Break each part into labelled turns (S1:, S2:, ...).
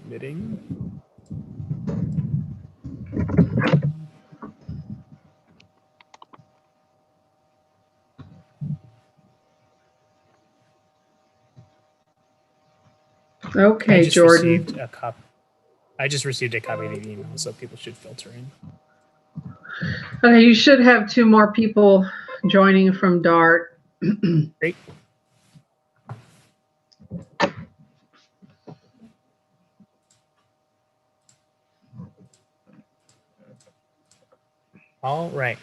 S1: admitting.
S2: Okay, Jordan.
S1: I just received a copy of the email, so people should filter in.
S2: Okay, you should have 2 more people joining from DART.
S1: Great. All right.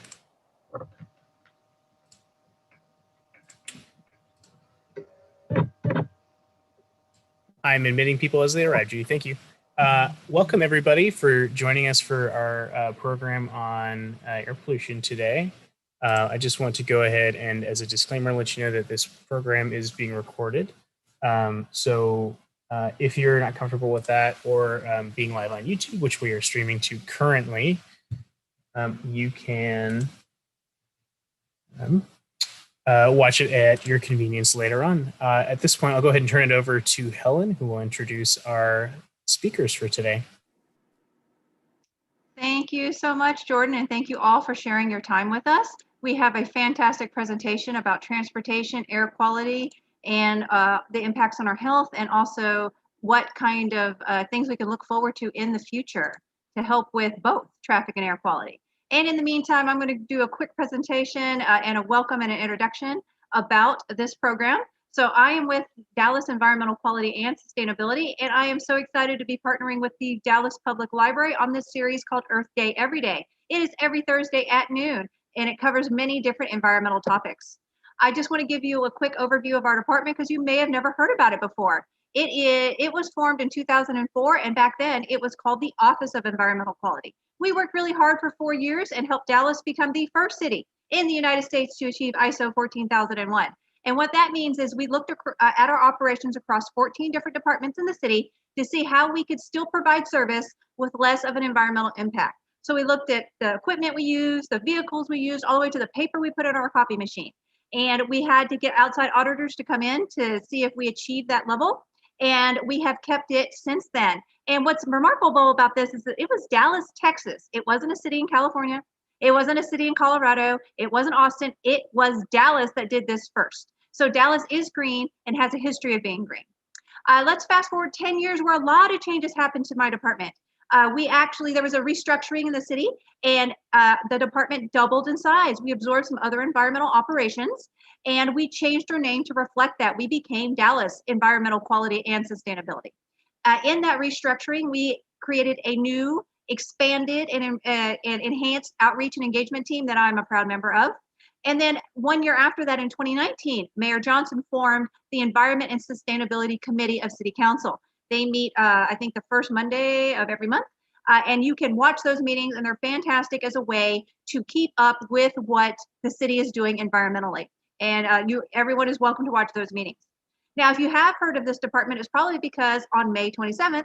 S1: I'm admitting people as they arrive, Judy. Thank you. Welcome, everybody, for joining us for our program on air pollution today. I just want to go ahead and, as a disclaimer, let you know that this program is being recorded. So if you're not comfortable with that or being live on YouTube, which we are streaming to currently, you can watch it at your convenience later on. At this point, I'll go ahead and turn it over to Helen, who will introduce our speakers for today.
S3: Thank you so much, Jordan, and thank you all for sharing your time with us. We have a fantastic presentation about transportation, air quality, and the impacts on our health, and also what kind of things we can look forward to in the future to help with both traffic and air quality. And in the meantime, I'm going to do a quick presentation and a welcome and an introduction about this program. So I am with Dallas Environmental Quality and Sustainability, and I am so excited to be partnering with the Dallas Public Library on this series called Earth Day Every Day. It is every Thursday at noon, and it covers many different environmental topics. I just want to give you a quick overview of our department because you may have never heard about it before. It was formed in 2004, and back then it was called the Office of Environmental Quality. We worked really hard for 4 years and helped Dallas become the first city in the United States to achieve ISO 14001. And what that means is we looked at our operations across 14 different departments in the city to see how we could still provide service with less of an environmental impact. So we looked at the equipment we used, the vehicles we used, all the way to the paper we put in our copy machine. And we had to get outside auditors to come in to see if we achieved that level. And we have kept it since then. And what's remarkable about this is that it was Dallas, Texas. It wasn't a city in California. It wasn't a city in Colorado. It wasn't Austin. It was Dallas that did this first. So Dallas is green and has a history of being green. Let's fast forward 10 years where a lot of changes happened to my department. There was a restructuring in the city, and the department doubled in size. We absorbed some other environmental operations, and we changed our name to reflect that. We became Dallas Environmental Quality and Sustainability. In that restructuring, we created a new, expanded, and enhanced outreach and engagement team that I'm a proud member of. And then 1 year after that, in 2019, Mayor Johnson formed the Environment and Sustainability Committee of City Council. They meet, I think, the first Monday of every month. And you can watch those meetings, and they're fantastic as a way to keep up with what the city is doing environmentally. And everyone is welcome to watch those meetings. Now, if you have heard of this department, it's probably because on May 27th,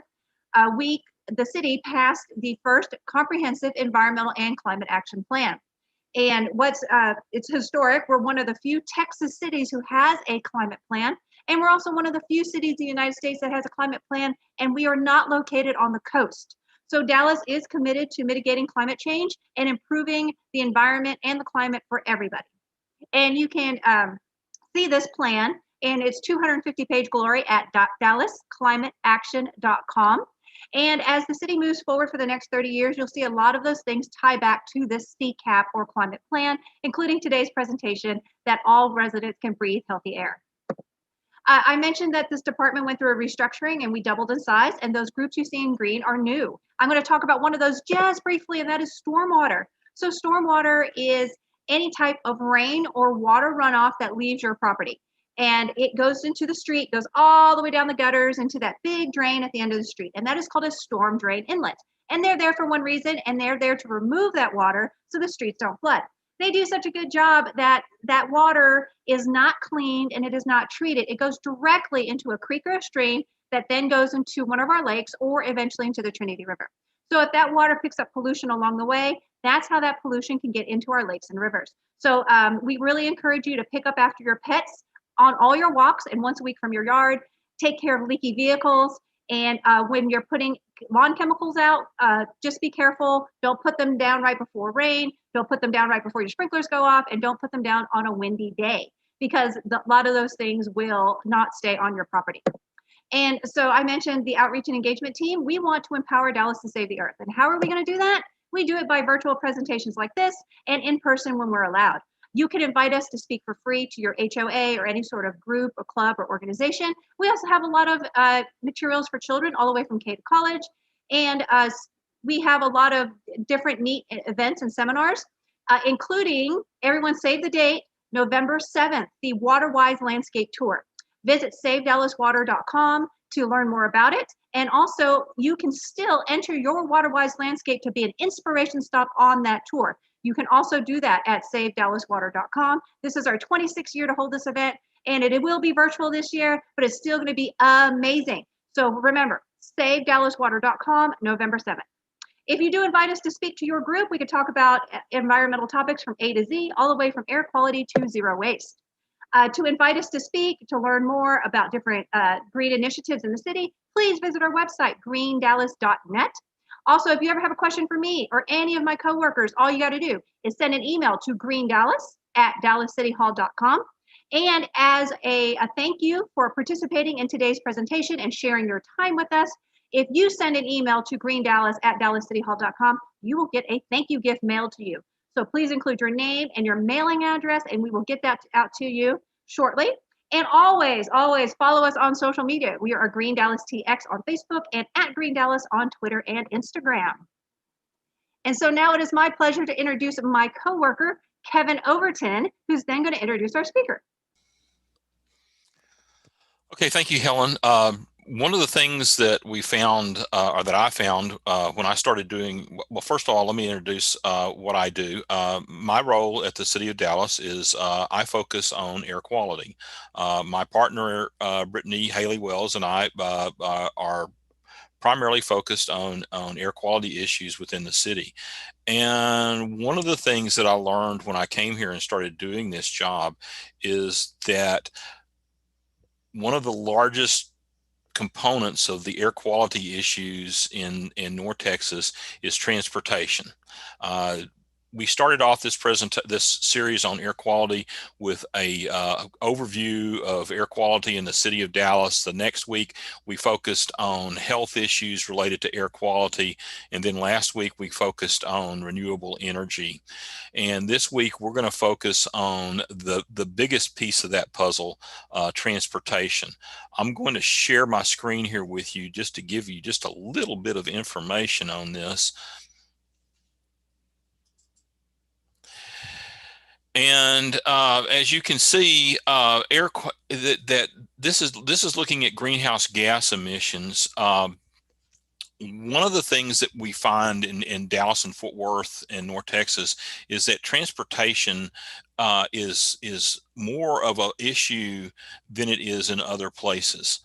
S3: the city passed the first comprehensive environmental and climate action plan. And it's historic. We're one of the few Texas cities who has a climate plan. And we're also one of the few cities in the United States that has a climate plan, and we are not located on the coast. So Dallas is committed to mitigating climate change and improving the environment and the climate for everybody. And you can see this plan in its 250-page glory at dallasclimateaction.com. And as the city moves forward for the next 30 years, you'll see a lot of those things tie back to this CCAP or climate plan, including today's presentation that all residents can breathe healthy air. I mentioned that this department went through a restructuring and we doubled in size, and those groups you see in green are new. I'm going to talk about one of those just briefly, and that is stormwater. So stormwater is any type of rain or water runoff that leaves your property. And it goes into the street, goes all the way down the gutters into that big drain at the end of the street. And that is called a storm drain inlet. And they're there for one reason, and they're there to remove that water so the streets don't flood. They do such a good job that that water is not cleaned and it is not treated. It goes directly into a creek or a stream that then goes into one of our lakes or eventually into the Trinity River. So if that water picks up pollution along the way, that's how that pollution can get into our lakes and rivers. So we really encourage you to pick up after your pets on all your walks and once a week from your yard, take care of leaky vehicles, And when you're putting lawn chemicals out, just be careful. Don't put them down right before rain. Don't put them down right before your sprinklers go off, and don't put them down on a windy day, because a lot of those things will not stay on your property. And so I mentioned the outreach and engagement team. We want to empower Dallas to save the earth. And how are we going to do that? We do it by virtual presentations like this and in person when we're allowed. You can invite us to speak for free to your HOA or any sort of group or club or organization. We also have a lot of materials for children all the way from K to college. And we have a lot of different neat events and seminars, including, everyone save the date, November 7th, the WaterWise Landscape Tour. Visit SaveDallasWater.com to learn more about it. And also, you can still enter your WaterWise landscape to be an inspiration stop on that tour. You can also do that at SaveDallasWater.com. This is our 26th year to hold this event, and it will be virtual this year, but it's still going to be amazing. So remember, SaveDallasWater.com, November 7th. If you do invite us to speak to your group, we could talk about environmental topics from A to Z, all the way from air quality to zero waste. To invite us to speak, to learn more about different green initiatives in the city, please visit our website, greendallas.net. Also, if you ever have a question for me or any of my coworkers, all you got to do is send an email to greendallas@dallascityhall.com. And as a thank you for participating in today's presentation and sharing your time with us, if you send an email to greendallas@dallascityhall.com, you will get a thank you gift mailed to you. So please include your name and your mailing address, and we will get that out to you shortly. And always, always follow us on social media. We are Green Dallas TX on Facebook and at Green Dallas on Twitter and Instagram. And so now it is my pleasure to introduce my coworker, Kevin Overton, who's then going to introduce our speaker.
S4: Okay, thank you, Helen. One of the things that we found, or that I found when I started doing, well, first of all, let me introduce what I do. My role at the City of Dallas is I focus on air quality. My partner, Brittany Haley Wells, and I are primarily focused on air quality issues within the city. And one of the things that I learned when I came here and started doing this job is that one of the largest components of the air quality issues in North Texas is transportation. We started off this series on air quality with a overview of air quality in the city of Dallas. The next week, we focused on health issues related to air quality. And then last week, we focused on renewable energy. And this week, we're going to focus on the biggest piece of that puzzle, transportation. I'm going to share my screen here with you just to give you just a little bit of information on this. And as you can see, this is looking at greenhouse gas emissions. One of the things that we find in Dallas and Fort Worth and North Texas is that transportation is more of an issue than it is in other places.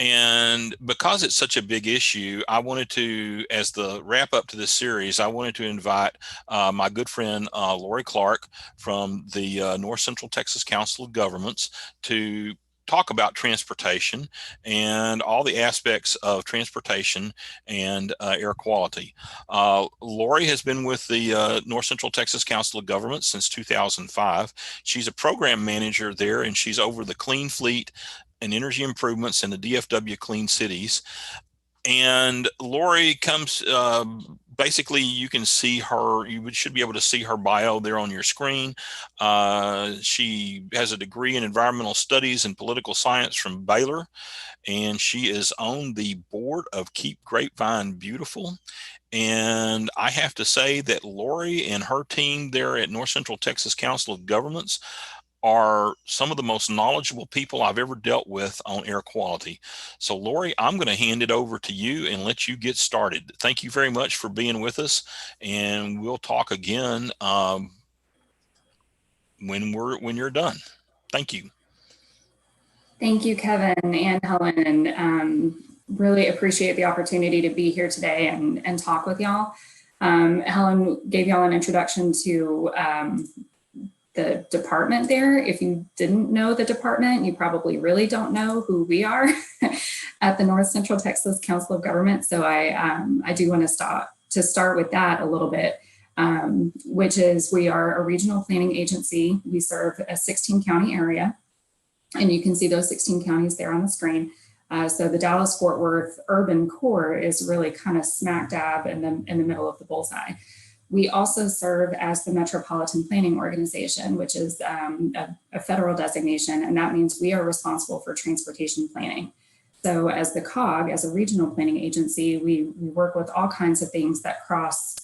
S4: And because it's such a big issue, I wanted to, as the wrap up to this series, I wanted to invite my good friend Lori Clark from the North Central Texas Council of Governments to talk about transportation and all the aspects of transportation and air quality. Lori has been with the North Central Texas Council of Governments since 2005. She's a program manager there, and she's over the Clean Fleet and energy improvements in the DFW Clean Cities. And Lori comes, basically you can see her, you should be able to see her bio there on your screen. She has a degree in environmental studies and political science from Baylor, and she is on the board of Keep Grapevine Beautiful. And I have to say that Lori and her team there at North Central Texas Council of Governments are some of the most knowledgeable people I've ever dealt with on air quality. So Lori, I'm going to hand it over to you and let you get started. Thank you very much for being with us, and we'll talk again when you're done. Thank you.
S5: Thank you, Kevin and Helen, and really appreciate the opportunity to be here today and talk with y'all. Helen gave y'all an introduction to the department there. If you didn't know the department, you probably really don't know who we are at the North Central Texas Council of Government. So I do want to start with that a little bit, which is we are a regional planning agency. We serve a 16 county area, and you can see those 16 counties there on the screen. So the Dallas-Fort Worth urban core is really kind of smack dab in the middle of the bullseye. We also serve as the Metropolitan Planning Organization, which is a federal designation, and that means we are responsible for transportation planning. So as the COG, as a regional planning agency, we work with all kinds of things that cross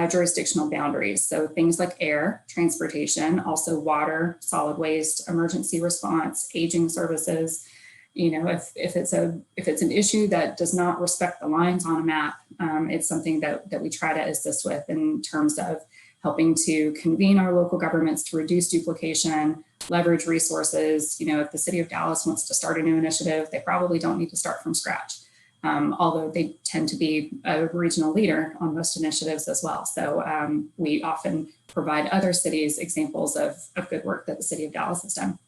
S5: jurisdictional boundaries. So things like air, transportation, also water, solid waste, emergency response, aging services. You know, if it's an issue that does not respect the lines on a map, it's something that we try to assist with in terms of helping to convene our local governments to reduce duplication, leverage resources. You know, if the city of Dallas wants to start a new initiative, they probably don't need to start from scratch, although they tend to be a regional leader on most initiatives as well. So we often provide other cities examples of good work that the city of Dallas has done.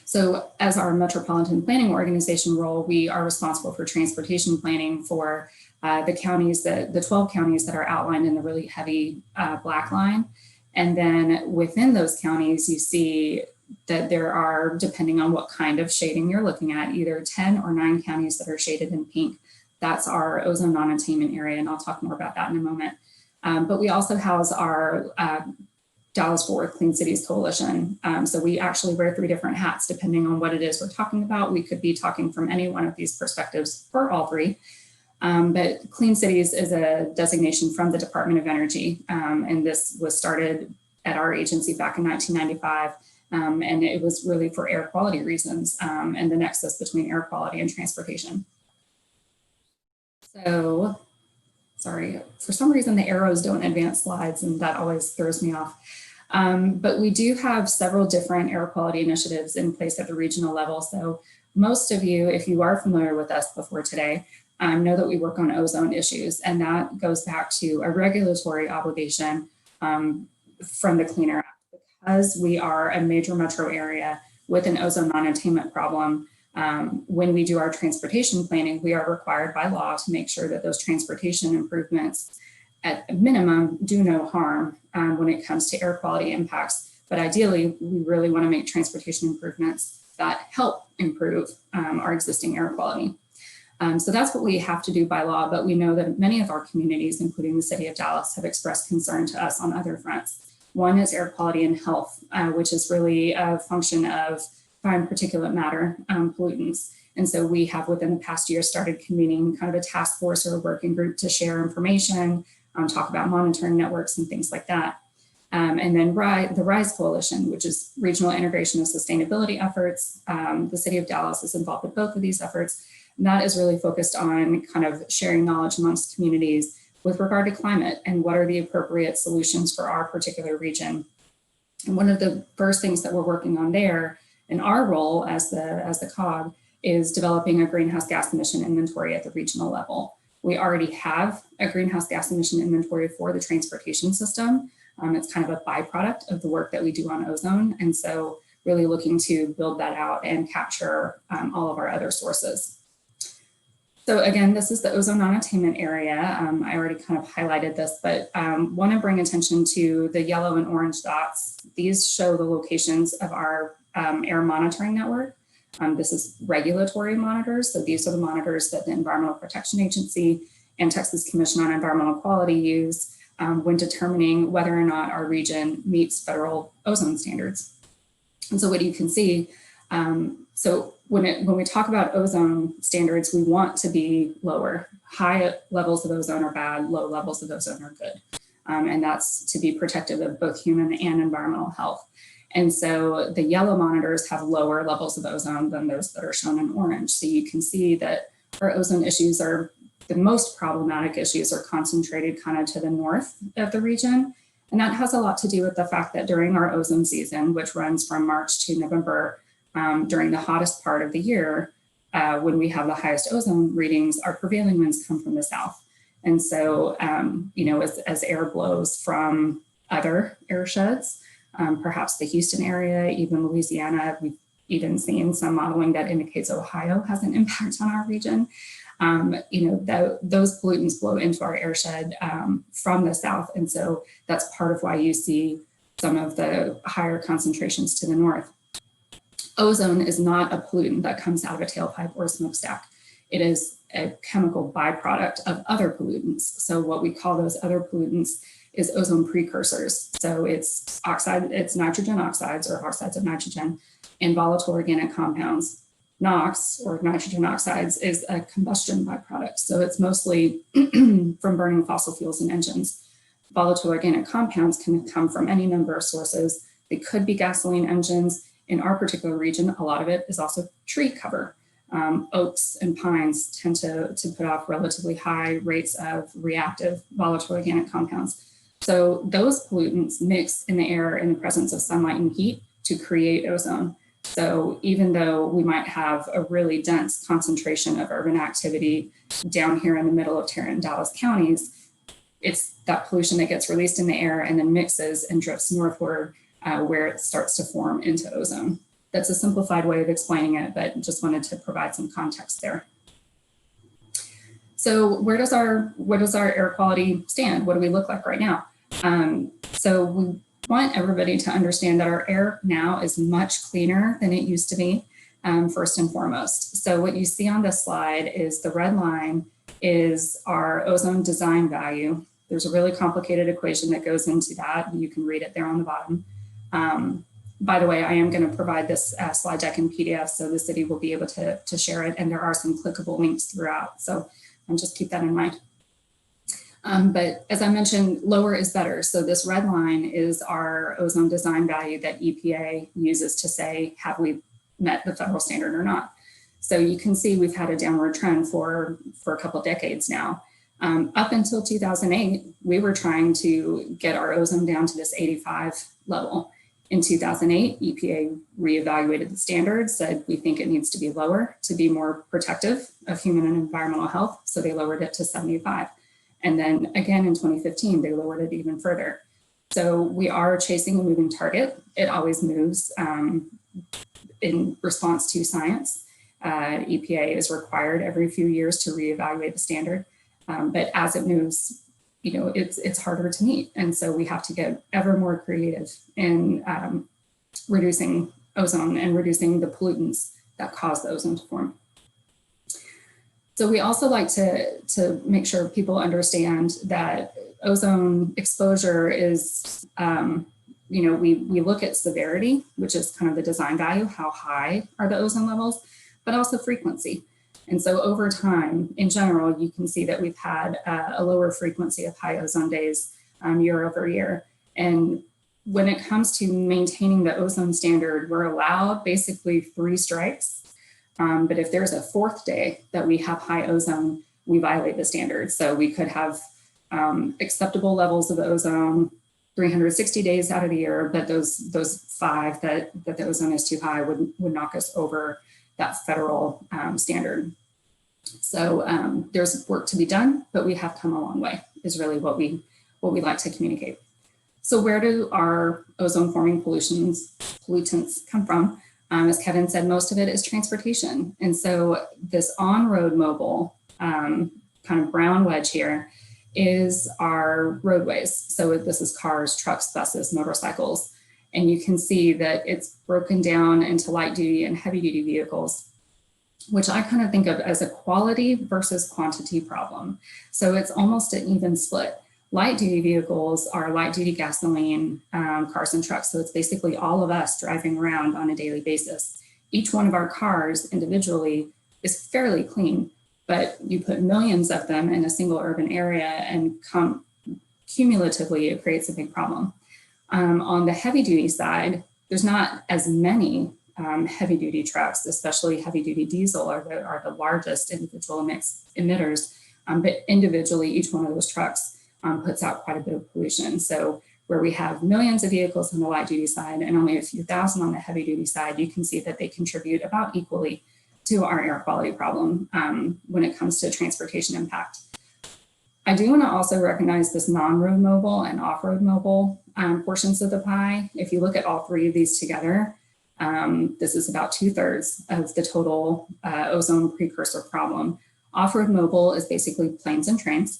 S5: So as our Metropolitan Planning Organization role, we are responsible for transportation planning for the counties, the 12 counties that are outlined in the really heavy black line. And then within those counties, you see that there are, depending on what kind of shading you're looking at, either 10 or 9 counties that are shaded in pink. That's our ozone non-attainment area, and I'll talk more about that in a moment. But we also house our Dallas-Fort Worth Clean Cities Coalition. So we actually wear 3 different hats depending on what it is we're talking about. We could be talking from any one of these perspectives or all 3. But Clean Cities is a designation from the Department of Energy. And this was started at our agency back in 1995. And it was really for air quality reasons and the nexus between air quality and transportation. So, sorry, for some reason the arrows don't advance slides, and that always throws me off. But we do have several different air quality initiatives in place at the regional level. So most of you, if you are familiar with us before today, know that we work on ozone issues, and that goes back to a regulatory obligation from the Clean Air Act. Because we are a major metro area with an ozone non-attainment problem, when we do our transportation planning, we are required by law to make sure that those transportation improvements at a minimum do no harm when it comes to air quality impacts. But ideally, we really want to make transportation improvements that help improve our existing air quality. So that's what we have to do by law, but we know that many of our communities, including the city of Dallas, have expressed concern to us on other fronts. One is air quality and health, which is really a function of fine particulate matter pollutants. And so we have within the past year started convening kind of a task force or a working group to share information, talk about monitoring networks and things like that. And then the RISE Coalition, which is Regional Integration of Sustainability Efforts. The city of Dallas is involved with both of these efforts. And that is really focused on kind of sharing knowledge amongst communities with regard to climate and what are the appropriate solutions for our particular region. And one of the first things that we're working on there in our role as the COG is developing a greenhouse gas emission inventory at the regional level. We already have a greenhouse gas emission inventory for the transportation system. It's kind of a byproduct of the work that we do on ozone. And so really looking to build that out and capture all of our other sources. So again, this is the ozone non-attainment area. I already kind of highlighted this, but want to bring attention to the yellow and orange dots. These show the locations of our air monitoring network. This is regulatory monitors. So these are the monitors that the Environmental Protection Agency and Texas Commission on Environmental Quality use when determining whether or not our region meets federal ozone standards. And so what you can see, so when we talk about ozone standards, we want to be lower. High levels of ozone are bad, low levels of ozone are good. And that's to be protective of both human and environmental health. And so the yellow monitors have lower levels of ozone than those that are shown in orange. So you can see that our ozone issues are, the most problematic issues are concentrated kind of to the north of the region. And that has a lot to do with the fact that during our ozone season, which runs from March to November, during the hottest part of the year, when we have the highest ozone readings, our prevailing winds come from the south. And so, you know, as air blows from other air sheds, perhaps the Houston area, even Louisiana. We've even seen some modeling that indicates Ohio has an impact on our region. Those pollutants blow into our airshed from the south. And so that's part of why you see some of the higher concentrations to the north. Ozone is not a pollutant that comes out of a tailpipe or a smokestack. It is a chemical byproduct of other pollutants. So what we call those other pollutants is ozone precursors. So it's nitrogen oxides or oxides of nitrogen and volatile organic compounds. NOx, or nitrogen oxides, is a combustion byproduct. So it's mostly from burning fossil fuels in engines. Volatile organic compounds can come from any number of sources. They could be gasoline engines. In our particular region, a lot of it is also tree cover. Oaks and pines tend to put off relatively high rates of reactive volatile organic compounds. So those pollutants mix in the air in the presence of sunlight and heat to create ozone. So even though we might have a really dense concentration of urban activity down here in the middle of Tarrant and Dallas counties, it's that pollution that gets released in the air and then mixes and drifts northward where it starts to form into ozone. That's a simplified way of explaining it, but just wanted to provide some context there. So where does our air quality stand? What do we look like right now? So we want everybody to understand that our air now is much cleaner than it used to be, first and foremost. So what you see on this slide is the red line is our ozone design value. There's a really complicated equation that goes into that. You can read it there on the bottom. By the way, I am going to provide this slide deck in PDF, so the city will be able to share it, and there are some clickable links throughout. So just keep that in mind. But as I mentioned, lower is better. So this red line is our ozone design value that EPA uses to say, have we met the federal standard or not? So you can see we've had a downward trend for a couple decades now. Up until 2008, we were trying to get our ozone down to this 85 level. In 2008, EPA reevaluated the standards, said we think it needs to be lower to be more protective of human and environmental health. So they lowered it to 75. And then again in 2015, they lowered it even further. So we are chasing a moving target. It always moves in response to science. EPA is required every few years to reevaluate the standard. But as it moves, it's harder to meet. And so we have to get ever more creative in reducing ozone and reducing the pollutants that cause the ozone to form. So we also like to make sure people understand that ozone exposure is, we look at severity, which is kind of the design value, how high are the ozone levels, but also frequency. And so over time, in general, you can see that we've had a lower frequency of high ozone days year over year. And when it comes to maintaining the ozone standard, we're allowed basically 3 strikes. But if there's a 4th day that we have high ozone, we violate the standard. So we could have acceptable levels of ozone 360 days out of the year, but those 5 that the ozone is too high would knock us over that federal standard. So there's work to be done, but we have come a long way, is really what we like to communicate. So where do our ozone forming pollutants come from? As Kevin said, most of it is transportation. And so this on-road mobile kind of brown wedge here is our roadways. So this is cars, trucks, buses, motorcycles. And you can see that it's broken down into light duty and heavy duty vehicles, which I kind of think of as a quality versus quantity problem. So it's almost an even split. Light duty vehicles are light duty gasoline cars and trucks. So it's basically all of us driving around on a daily basis. Each one of our cars individually is fairly clean, but you put millions of them in a single urban area and cumulatively it creates a big problem. On the heavy duty side, there's not as many heavy duty trucks, especially heavy duty diesel are the largest individual emitters, but individually each one of those trucks puts out quite a bit of pollution. So where we have millions of vehicles on the light duty side and only a few thousand on the heavy duty side, you can see that they contribute about equally to our air quality problem when it comes to transportation impact. I do want to also recognize this non-road mobile and off-road mobile portions of the pie. If you look at all three of these together, this is about 2/3 of the total ozone precursor problem. Off-road mobile is basically planes and trains.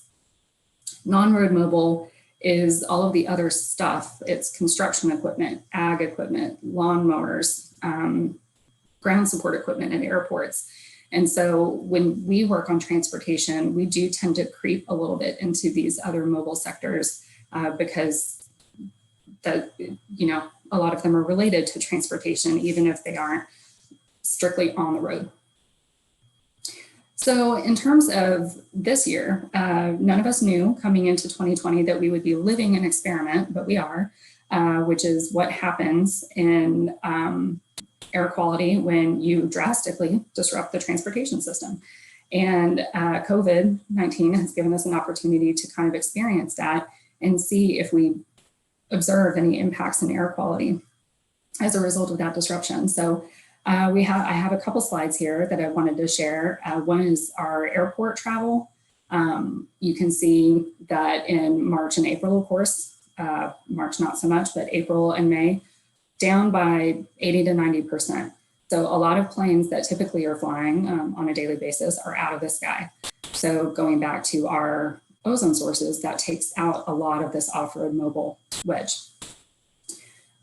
S5: Non-road mobile is all of the other stuff. It's construction equipment, ag equipment, lawnmowers, ground support equipment at airports. And so when we work on transportation, we do tend to creep a little bit into these other mobile sectors because a lot of them are related to transportation, even if they aren't strictly on the road. So in terms of this year, none of us knew coming into 2020 that we would be living an experiment, but we are, which is what happens in air quality when you drastically disrupt the transportation system. And COVID-19 has given us an opportunity to kind of experience that and see if we observe any impacts in air quality as a result of that disruption. So I have a couple slides here that I wanted to share. One is our airport travel. You can see that in March and April, of course, March not so much, but April and May, down by 80 to 90%. So a lot of planes that typically are flying on a daily basis are out of the sky. So going back to our ozone sources, that takes out a lot of this off-road mobile wedge.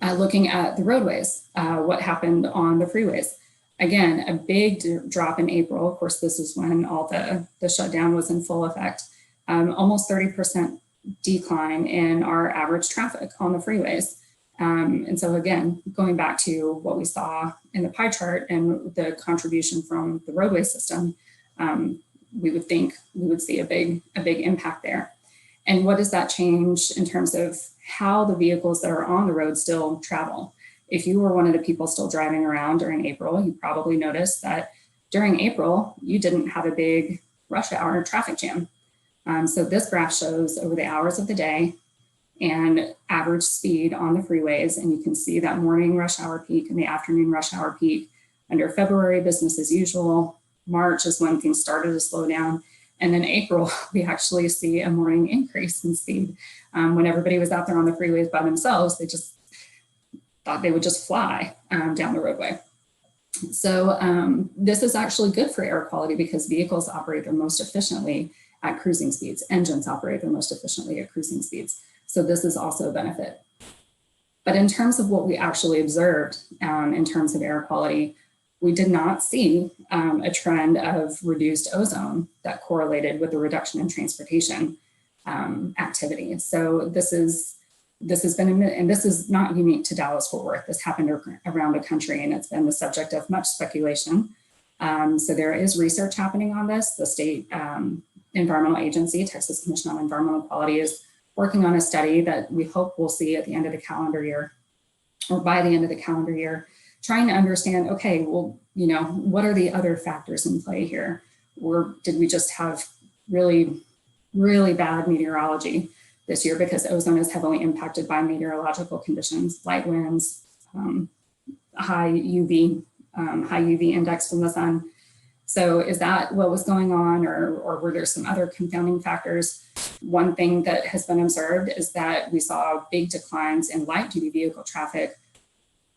S5: Looking at the roadways, what happened on the freeways? Again, a big drop in April. Of course, this is when all the shutdown was in full effect. Almost 30% decline in our average traffic on the freeways. And so again, going back to what we saw in the pie chart and the contribution from the roadway system, we would think we would see a big impact there. And what does that change in terms of how the vehicles that are on the road still travel? If you were one of the people still driving around during April, you probably noticed that during April, you didn't have a big rush hour traffic jam. So this graph shows over the hours of the day and average speed on the freeways. And you can see that morning rush hour peak and the afternoon rush hour peak. Under February, business as usual. March is when things started to slow down. And then April, we actually see a morning increase in speed. When everybody was out there on the freeways by themselves, they just thought they would just fly down the roadway. So this is actually good for air quality because vehicles operate their most efficiently at cruising speeds. Engines operate their most efficiently at cruising speeds. So this is also a benefit. But in terms of what we actually observed in terms of air quality, we did not see a trend of reduced ozone that correlated with the reduction in transportation activity. So this has been, and this is not unique to Dallas-Fort Worth. This happened around the country, and it's been the subject of much speculation. So there is research happening on this. The state environmental agency, Texas Commission on Environmental Quality, is working on a study that we hope we'll see at the end of the calendar year, or by the end of the calendar year, trying to understand, okay, well, what are the other factors in play here? Or did we just have really, really bad meteorology this year because ozone is heavily impacted by meteorological conditions, light winds, high UV index from the sun. So is that what was going on, or were there some other confounding factors? One thing that has been observed is that we saw big declines in light duty vehicle traffic,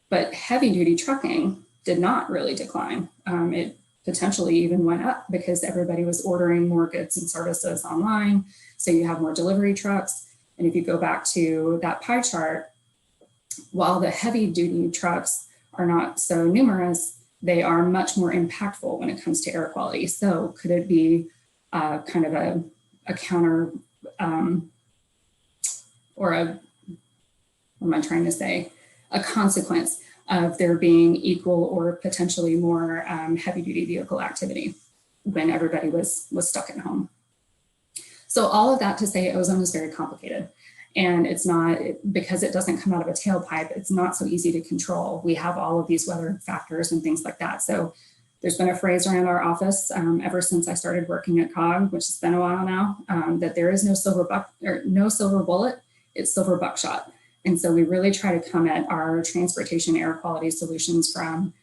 S5: but heavy duty trucking did not really decline. It potentially even went up because everybody was ordering more goods and services online. So you have more delivery trucks. And if you go back to that pie chart, while the heavy duty trucks are not so numerous, they are much more impactful when it comes to air quality. So could it be kind of a counter or what am I trying to say? A consequence of there being equal or potentially more heavy duty vehicle activity when everybody was stuck at home. So all of that to say ozone is very complicated, and it's not, because it doesn't come out of a tailpipe, it's not so easy to control. We have all of these weather factors and things like that. So there's been a phrase around our office ever since I started working at COG, which has been a while now, that there is no silver bullet, it's silver buckshot. And so we really try to come at our transportation air quality solutions from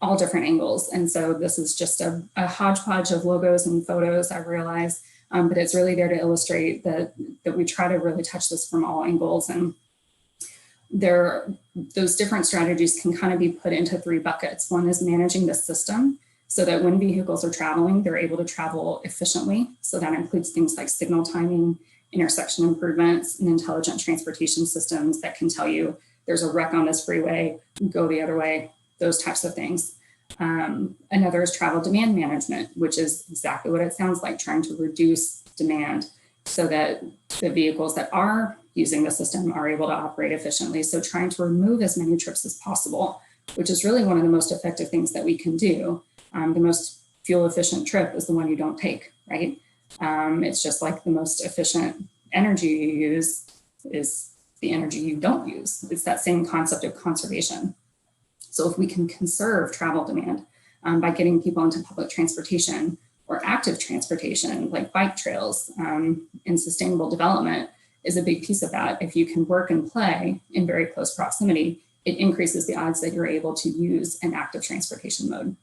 S5: all different angles. And so this is just a hodgepodge of logos and photos, I realize, but it's really there to illustrate that we try to really touch this from all angles. And those different strategies can kind of be put into 3 buckets. One is managing the system so that when vehicles are traveling, they're able to travel efficiently. So that includes things like signal timing, intersection improvements, and intelligent transportation systems that can tell you there's a wreck on this freeway, go the other way, those types of things. Another is travel demand management, which is exactly what it sounds like, trying to reduce demand so that the vehicles that are using the system are able to operate efficiently. So trying to remove as many trips as possible, which is really one of the most effective things that we can do. The most fuel efficient trip is the one you don't take, right? It's just like the most efficient energy you use is the energy you don't use. It's that same concept of conservation. So if we can conserve travel demand by getting people into public transportation or active transportation like bike trails and sustainable development is a big piece of that. If you can work and play in very close proximity, it increases the odds that you're able to use an active transportation mode.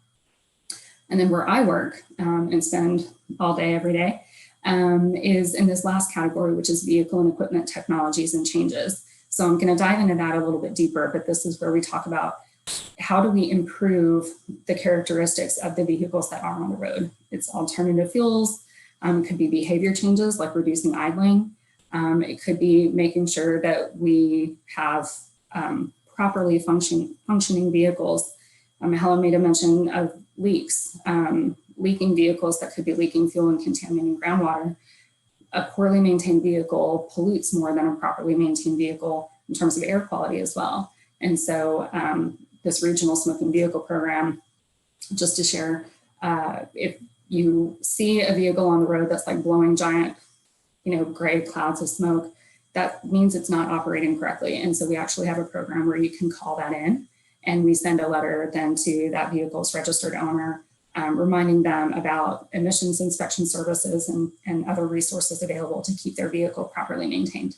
S5: And then where I work and spend all day, every day, is in this last category, which is vehicle and equipment technologies and changes. So I'm going to dive into that a little bit deeper, but this is where we talk about how do we improve the characteristics of the vehicles that are on the road. It's alternative fuels, it could be behavior changes like reducing idling. It could be making sure that we have properly functioning vehicles. Helen made a mention of leaks, leaking vehicles that could be leaking fuel and contaminating groundwater. A poorly maintained vehicle pollutes more than a properly maintained vehicle in terms of air quality as well. And so this regional smoking vehicle program, just to share, if you see a vehicle on the road that's like blowing giant, gray clouds of smoke, that means it's not operating correctly. And so we actually have a program where you can call that in, and we send a letter then to that vehicle's registered owner, reminding them about emissions inspection services and other resources available to keep their vehicle properly maintained.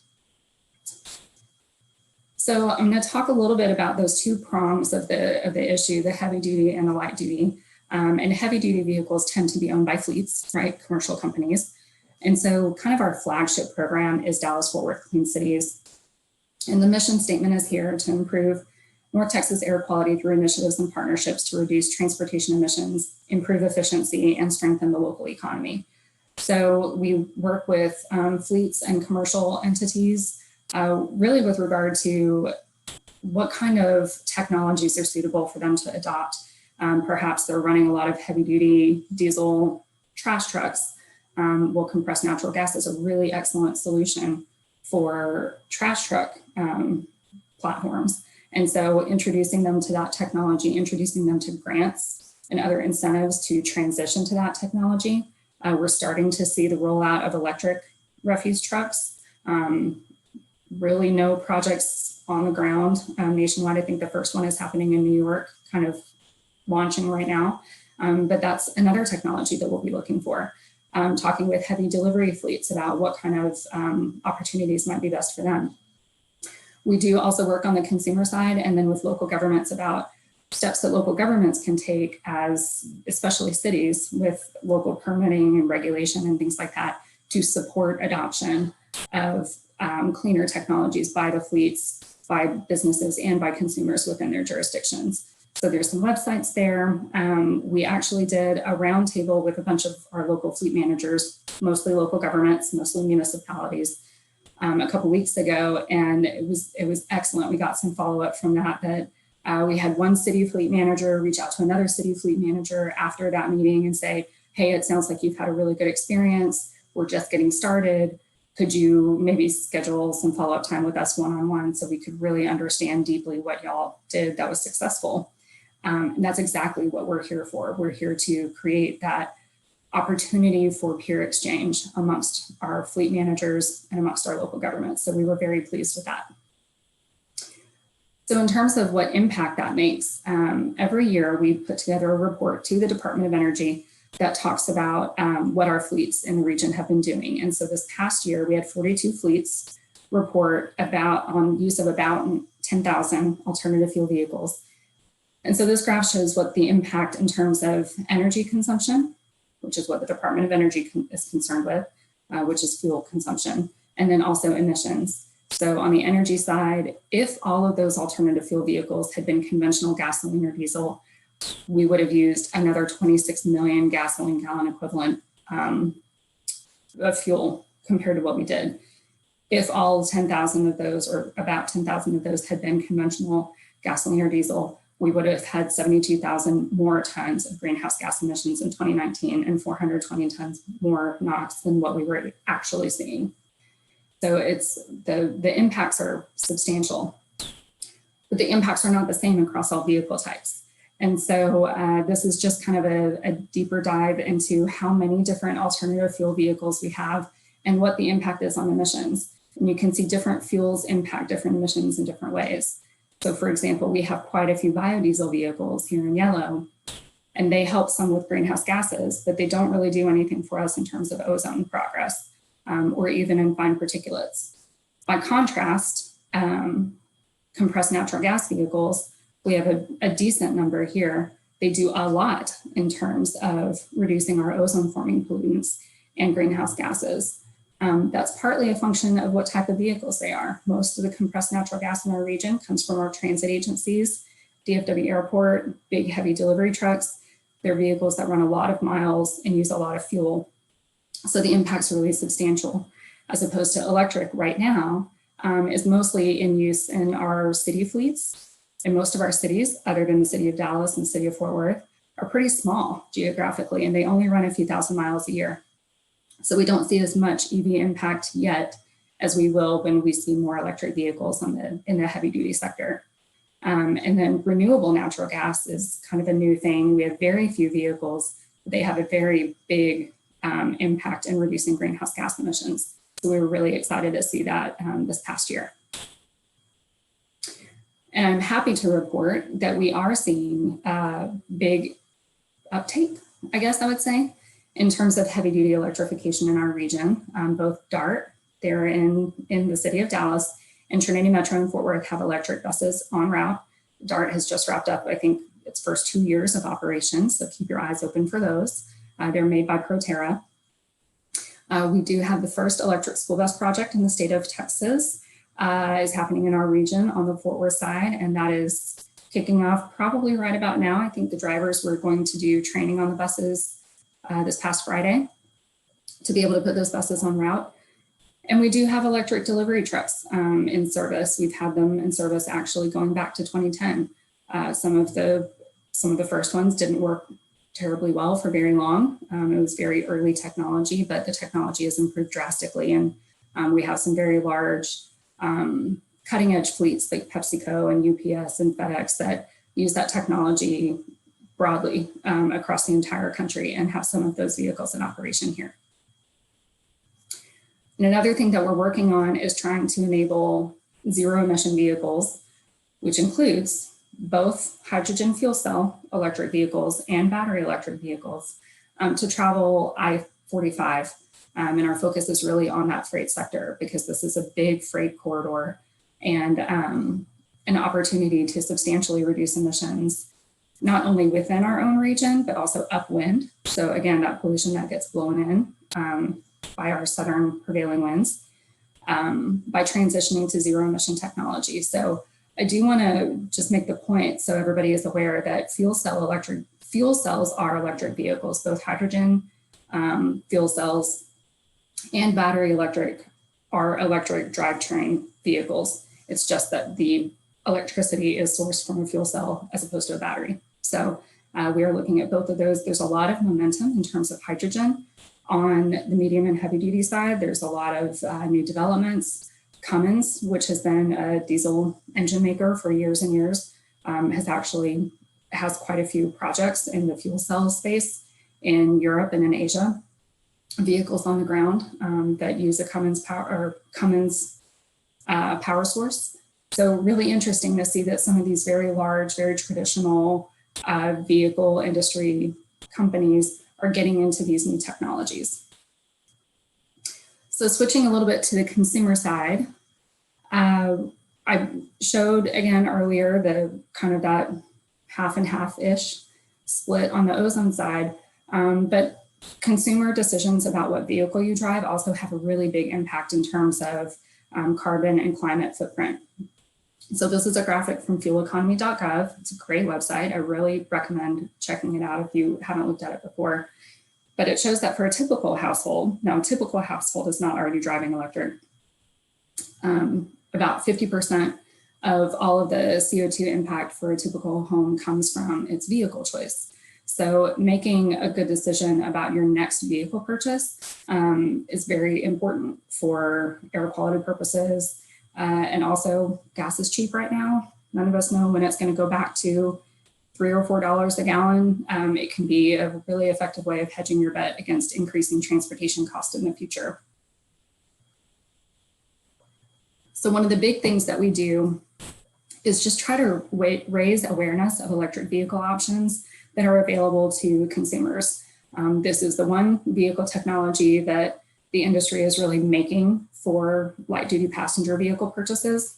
S5: So I'm going to talk a little bit about those 2 prongs of the issue, the heavy duty and the light duty. And heavy duty vehicles tend to be owned by fleets, right? Commercial companies. And so kind of our flagship program is Dallas-Fort Worth Clean Cities. And the mission statement is here to improve North Texas air quality through initiatives and partnerships to reduce transportation emissions, improve efficiency, and strengthen the local economy. So we work with fleets and commercial entities, really with regard to what kind of technologies are suitable for them to adopt. Perhaps they're running a lot of heavy duty diesel trash trucks. Well, compressed natural gas is a really excellent solution for trash truck platforms. And so introducing them to that technology, introducing them to grants and other incentives to transition to that technology. We're starting to see the rollout of electric refuse trucks. Really no projects on the ground nationwide. I think the first one is happening in New York, kind of launching right now. But that's another technology that we'll be looking for. Talking with heavy delivery fleets about what kind of opportunities might be best for them. We do also work on the consumer side and then with local governments about steps that local governments can take as, especially cities, with local permitting and regulation and things like that to support adoption of cleaner technologies by the fleets, by businesses, and by consumers within their jurisdictions. So there's some websites there. We actually did a roundtable with a bunch of our local fleet managers, mostly local governments, mostly municipalities, a couple weeks ago, and it was excellent. We got some follow-up from that we had one city fleet manager reach out to another city fleet manager after that meeting and say, hey, it sounds like you've had a really good experience. We're just getting started. Could you maybe schedule some follow-up time with us one-on-one so we could really understand deeply what y'all did that was successful? And that's exactly what we're here for. We're here to create that opportunity for peer exchange amongst our fleet managers and amongst our local governments. So we were very pleased with that. So in terms of what impact that makes, every year we put together a report to the Department of Energy that talks about what our fleets in the region have been doing. And so this past year, we had 42 fleets report on use of about 10,000 alternative fuel vehicles. And so this graph shows what the impact in terms of energy consumption, which is what the Department of Energy is concerned with, which is fuel consumption, and then also emissions. So on the energy side, if all of those alternative fuel vehicles had been conventional gasoline or diesel, we would have used another 26 million gasoline gallon equivalent of fuel compared to what we did. If all 10,000 of those, or about 10,000 of those, had been conventional gasoline or diesel, we would have had 72,000 more tons of greenhouse gas emissions in 2019 and 420 tons more NOx than what we were actually seeing. So it's the impacts are substantial, but the impacts are not the same across all vehicle types. And so this is just kind of a deeper dive into how many different alternative fuel vehicles we have and what the impact is on emissions. And you can see different fuels impact different emissions in different ways. So for example, we have quite a few biodiesel vehicles here in yellow, and they help some with greenhouse gases, but they don't really do anything for us in terms of ozone progress or even in fine particulates. By contrast, compressed natural gas vehicles, we have a decent number here. They do a lot in terms of reducing our ozone forming pollutants and greenhouse gases. That's partly a function of what type of vehicles they are. Most of the compressed natural gas in our region comes from our transit agencies, DFW Airport, big heavy delivery trucks. They're vehicles that run a lot of miles and use a lot of fuel. So the impact's really substantial, as opposed to electric right now is mostly in use in our city fleets. And most of our cities, other than the city of Dallas and the city of Fort Worth, are pretty small geographically, and they only run a few thousand miles a year. So we don't see as much EV impact yet as we will when we see more electric vehicles in the heavy duty sector. And then renewable natural gas is kind of a new thing. We have very few vehicles. They have a very big impact in reducing greenhouse gas emissions. So we were really excited to see that this past year. And I'm happy to report that we are seeing big uptake, I guess I would say, in terms of heavy duty electrification in our region. Both DART, they're in the city of Dallas, and Trinity Metro and Fort Worth have electric buses en route. DART has just wrapped up, I think, its first 2 years of operations, so keep your eyes open for those. They're made by Proterra. We do have the first electric school bus project in the state of Texas is happening in our region on the Fort Worth side, and that is kicking off probably right about now. I think the drivers were going to do training on the buses this past Friday to be able to put those buses on route. And we do have electric delivery trucks in service. We've had them in service actually going back to 2010. Some of the first ones didn't work terribly well for very long. It was very early technology, but the technology has improved drastically. And we have some very large cutting edge fleets like PepsiCo and UPS and FedEx that use that technology broadly across the entire country and have some of those vehicles in operation here. And another thing that we're working on is trying to enable zero emission vehicles, which includes both hydrogen fuel cell electric vehicles and battery electric vehicles to travel I-45. And our focus is really on that freight sector because this is a big freight corridor and an opportunity to substantially reduce emissions, not only within our own region, but also upwind. So again, that pollution that gets blown in by our southern prevailing winds by transitioning to zero emission technology. So I do want to just make the point so everybody is aware that fuel cells are electric vehicles, both hydrogen fuel cells and battery electric are electric drivetrain vehicles. It's just that the electricity is sourced from a fuel cell as opposed to a battery. So we are looking at both of those. There's a lot of momentum in terms of hydrogen. On the medium and heavy duty side, there's a lot of new developments. Cummins, which has been a diesel engine maker for years and years, has quite a few projects in the fuel cell space in Europe and in Asia. Vehicles on the ground that use a Cummins power source. So really interesting to see that some of these very large, very traditional vehicle industry companies are getting into these new technologies. So switching a little bit to the consumer side, I showed again earlier the kind of that half and half-ish split on the ozone side, but consumer decisions about what vehicle you drive also have a really big impact in terms of carbon and climate footprint. So this is a graphic from fueleconomy.gov. It's a great website. I really recommend checking it out if you haven't looked at it before. But it shows that for a typical household, now a typical household is not already driving electric. About 50% of all of the CO2 impact for a typical home comes from its vehicle choice. So making a good decision about your next vehicle purchase is very important for air quality purposes. And also gas is cheap right now. None of us know when it's going to go back to $3 or $4 a gallon. It can be a really effective way of hedging your bet against increasing transportation costs in the future. So one of the big things that we do is just try to raise awareness of electric vehicle options that are available to consumers. This is the one vehicle technology that the industry is really making for light duty passenger vehicle purchases.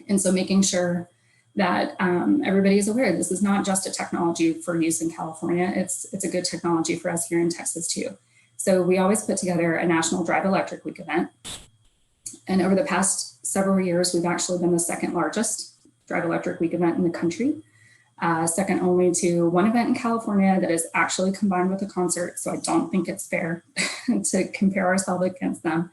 S5: And so making sure that everybody is aware this is not just a technology for use in California, it's a good technology for us here in Texas too. So we always put together a National Drive Electric Week event. And over the past several years, we've actually been the second largest Drive Electric Week event in the country, second only to one event in California that is actually combined with a concert. So I don't think it's fair to compare ourselves against them.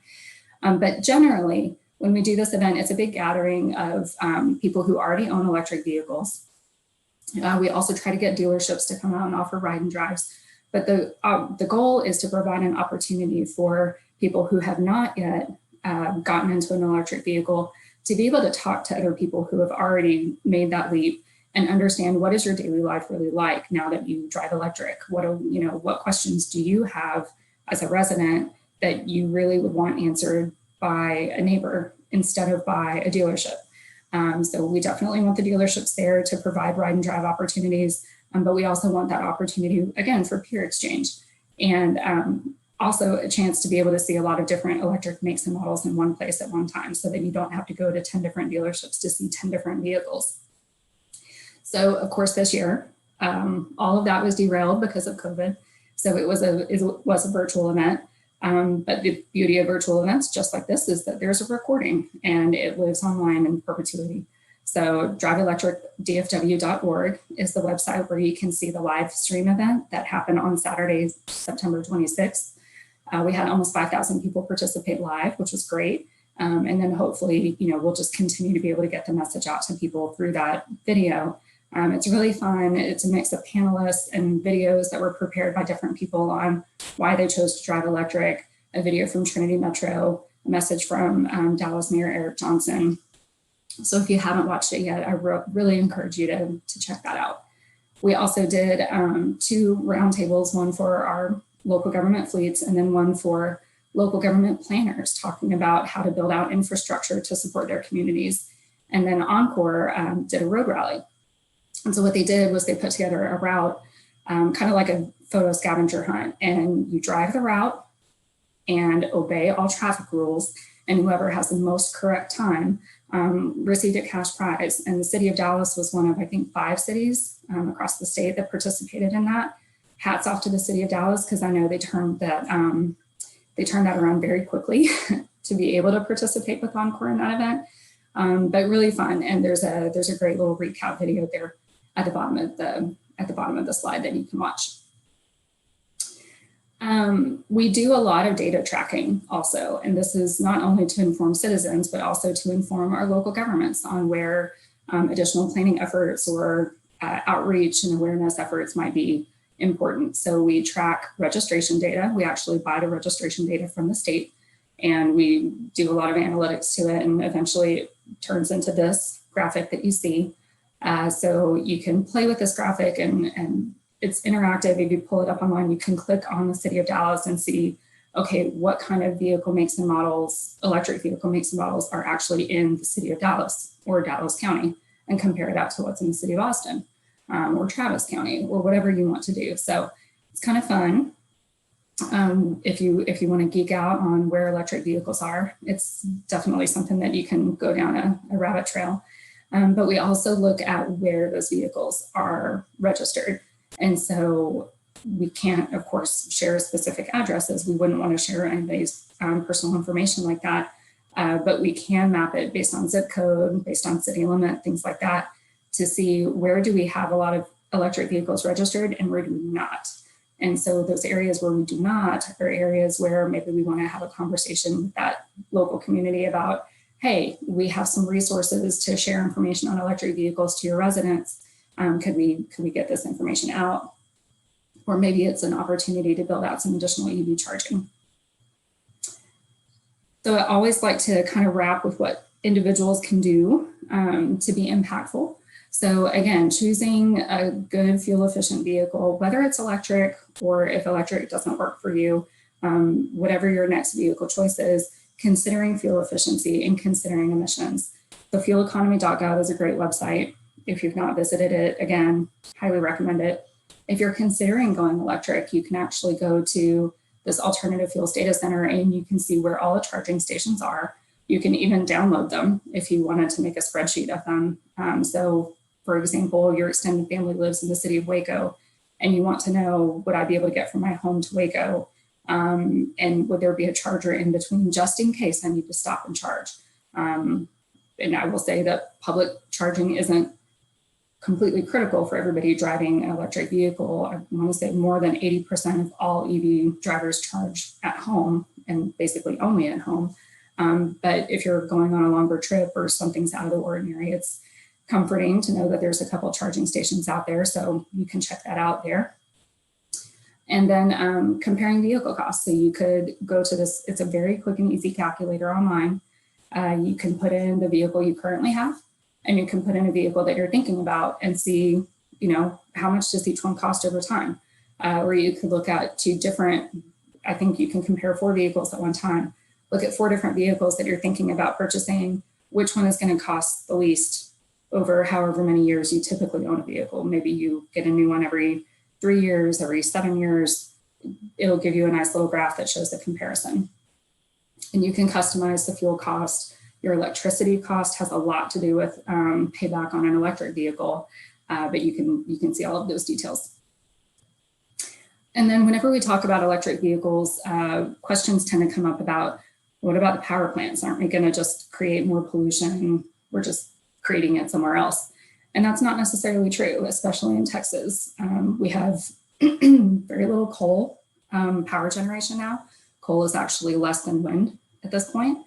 S5: But generally, when we do this event, it's a big gathering of people who already own electric vehicles. We also try to get dealerships to come out and offer ride and drives. But the goal is to provide an opportunity for people who have not yet gotten into an electric vehicle to be able to talk to other people who have already made that leap and understand what is your daily life really like now that you drive electric. What questions do you have as a resident that you really would want answered by a neighbor instead of by a dealership? So we definitely want the dealerships there to provide ride and drive opportunities, but we also want that opportunity, again, for peer exchange. And also a chance to be able to see a lot of different electric makes and models in one place at one time so that you don't have to go to 10 different dealerships to see 10 different vehicles. So of course this year, all of that was derailed because of COVID. So it was a virtual event. But the beauty of virtual events just like this is that there's a recording and it lives online in perpetuity. So driveelectricdfw.org is the website where you can see the live stream event that happened on Saturday, September 26th. We had almost 5,000 people participate live, which was great. And then hopefully, we'll just continue to be able to get the message out to people through that video. It's really fun. It's a mix of panelists and videos that were prepared by different people on why they chose to drive electric, a video from Trinity Metro, a message from Dallas Mayor Eric Johnson. So if you haven't watched it yet, I really encourage you to check that out. We also did 2 roundtables, one for our local government fleets and then one for local government planners talking about how to build out infrastructure to support their communities. And then Encore did a road rally. And so what they did was they put together a route, kind of like a photo scavenger hunt, and you drive the route and obey all traffic rules, and whoever has the most correct time received a cash prize. And the city of Dallas was one of, I think, 5 cities across the state that participated in that. Hats off to the city of Dallas, because I know they turned that around very quickly to be able to participate with Encore in that event. But really fun, and there's a great little recap video there at the bottom of the slide that you can watch. We do a lot of data tracking also, and this is not only to inform citizens, but also to inform our local governments on where additional planning efforts or outreach and awareness efforts might be important. So we track registration data. We actually buy the registration data from the state, and we do a lot of analytics to it, and eventually it turns into this graphic that you see. So you can play with this graphic, and it's interactive. If you pull it up online, you can click on the city of Dallas and see, okay, what kind of vehicle makes and models, electric vehicle makes and models are actually in the city of Dallas or Dallas County, and compare that to what's in the city of Austin or Travis County or whatever you want to do. So it's kind of fun. If you want to geek out on where electric vehicles are, it's definitely something that you can go down a rabbit trail. But we also look at where those vehicles are registered. And so We can't, of course, share specific addresses. We wouldn't want to share anybody's personal information like that. But we can map it based on zip code, based on city limit, things like that, to see where do we have a lot of electric vehicles registered and where do we not. And so those areas where we do not are areas where maybe we want to have a conversation with that local community about, hey, we have some resources to share information on electric vehicles to your residents. Could we get this information out? Or maybe it's an opportunity to build out some additional EV charging. So I always like to kind of wrap with what individuals can do to be impactful. So again, choosing a good fuel efficient vehicle, whether it's electric or if electric doesn't work for you, whatever your next vehicle choice is, considering fuel efficiency and considering emissions. So fueleconomy.gov is a great website. If you've not visited it, again, highly recommend it. If you're considering going electric, you can actually go to this alternative fuels data center and you can see where all the charging stations are. You can even download them if you wanted to make a spreadsheet of them. So for example, your extended family lives in the city of Waco and you want to know, would I be able to get from my home to Waco? And would there be a charger in between just in case I need to stop and charge? And I will say that public charging isn't completely critical for everybody driving an electric vehicle. I want to say more than 80% of all EV drivers charge at home and basically only at home. But if you're going on a longer trip or something's out of the ordinary, it's comforting to know that there's a couple charging stations out there. So you can check that out there. And then comparing vehicle costs. So you could go to this, it's a very quick and easy calculator online. You can put in the vehicle you currently have, and you can put in a vehicle that you're thinking about and see, how much does each one cost over time? Or you could look at two different, I think you can compare 4 vehicles at one time. Look at 4 different vehicles that you're thinking about purchasing. Which one is going to cost the least over however many years you typically own a vehicle? Maybe you get a new one every 3 years, every 7 years. It'll give you a nice little graph that shows the comparison. And you can customize the fuel cost. Your electricity cost has a lot to do with payback on an electric vehicle, but you can see all of those details. And then whenever we talk about electric vehicles, questions tend to come up about, what about the power plants? Aren't we going to just create more pollution? We're just creating it somewhere else. And that's not necessarily true, especially in Texas. We have very little coal power generation now. Coal is actually less than wind at this point.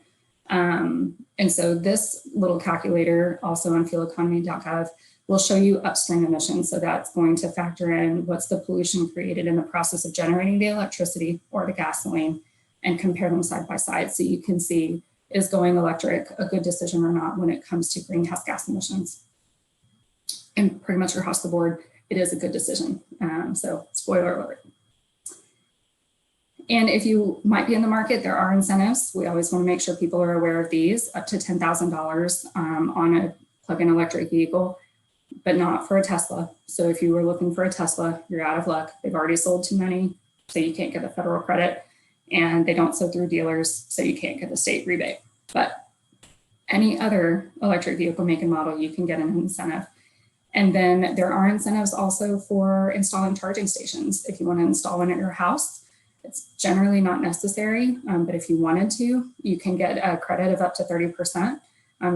S5: And so this little calculator, also on fueleconomy.gov, will show you upstream emissions. So that's going to factor in what's the pollution created in the process of generating the electricity or the gasoline, and compare them side by side. So you can see, is going electric a good decision or not when it comes to greenhouse gas emissions? And pretty much across the board, it is a good decision. So spoiler alert. And if you might be in the market, there are incentives. We always want to make sure people are aware of these, up to $10,000 on a plug-in electric vehicle, but not for a Tesla. So if you were looking for a Tesla, you're out of luck. They've already sold too many, so you can't get the federal credit, and they don't sell through dealers, so you can't get the state rebate. But any other electric vehicle make and model, you can get an incentive. And then there are incentives also for installing charging stations. If you want to install one at your house, it's generally not necessary, but if you wanted to, you can get a credit of up to 30%.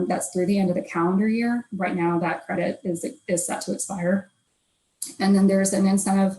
S5: That's through the end of the calendar year. Right now, that credit is set to expire. And then there's an incentive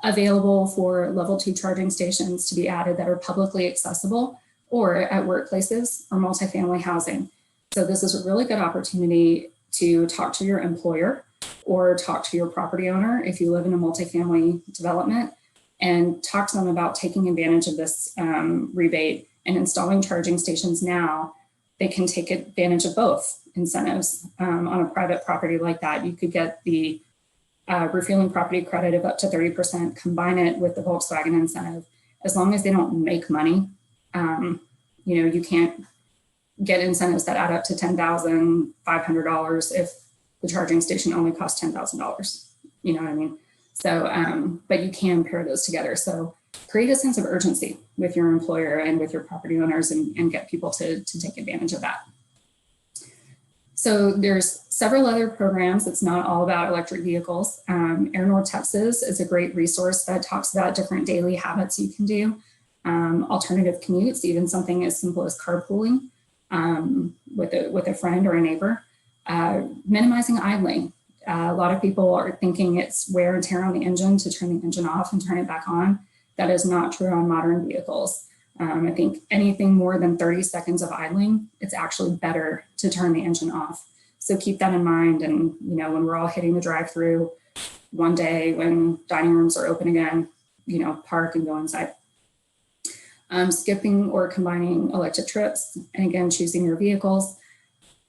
S5: available for level 2 charging stations to be added that are publicly accessible or at workplaces or multifamily housing. So this is a really good opportunity to talk to your employer or talk to your property owner if you live in a multifamily development, and talk to them about taking advantage of this rebate and installing charging stations now. They can take advantage of both incentives. On a private property like that, you could get the refueling property credit of up to 30%, combine it with the Volkswagen incentive. As long as they don't make money, you can't get incentives that add up to $10,500 if the charging station only costs $10,000. You know what I mean? So, but you can pair those together. So create a sense of urgency with your employer and with your property owners and get people to take advantage of that. So there's several other programs. It's not all about electric vehicles. Air North Texas is a great resource that talks about different daily habits you can do. Alternative commutes, even something as simple as carpooling with a friend or a neighbor. Minimizing idling. A lot of people are thinking it's wear and tear on the engine to turn the engine off and turn it back on. That is not true on modern vehicles. I think anything more than 30 seconds of idling, it's actually better to turn the engine off. So keep that in mind. And, you know, when we're all hitting the drive-through one day, when dining rooms are open again, you know, park and go inside. Skipping or combining electric trips, and again, choosing your vehicles.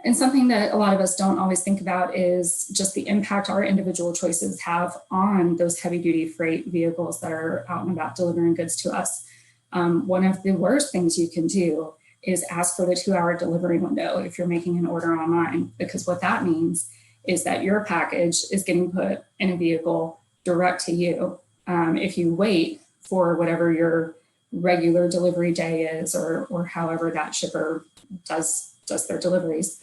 S5: And something that a lot of us don't always think about is just the impact our individual choices have on those heavy duty freight vehicles that are out and about delivering goods to us. One of the worst things you can do is ask for the 2-hour delivery window if you're making an order online, because what that means is that your package is getting put in a vehicle direct to you. If you wait for whatever your regular delivery day is, or however that shipper does their deliveries,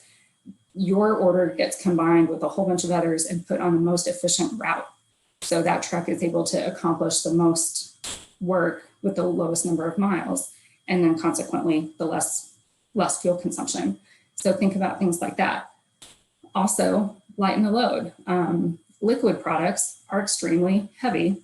S5: your order gets combined with a whole bunch of others and put on the most efficient route. So that truck is able to accomplish the most work with the lowest number of miles, and then consequently the less fuel consumption. So think about things like that. Also, lighten the load. Liquid products are extremely heavy